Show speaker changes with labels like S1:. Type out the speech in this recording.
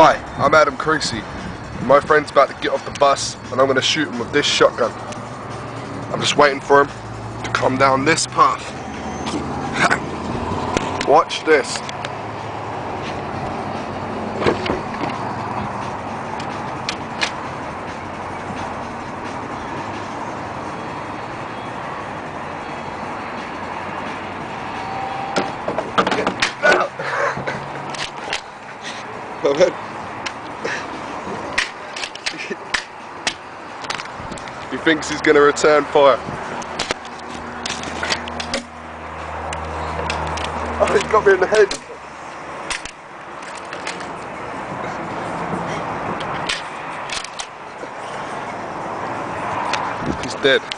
S1: Hi, I'm Adam Creasy. My friend's about to get off the bus and I'm going to shoot him with this shotgun. I'm just waiting for him to come down this path. Watch this. He thinks he's going to return fire. Oh, he got me in the head. He's dead.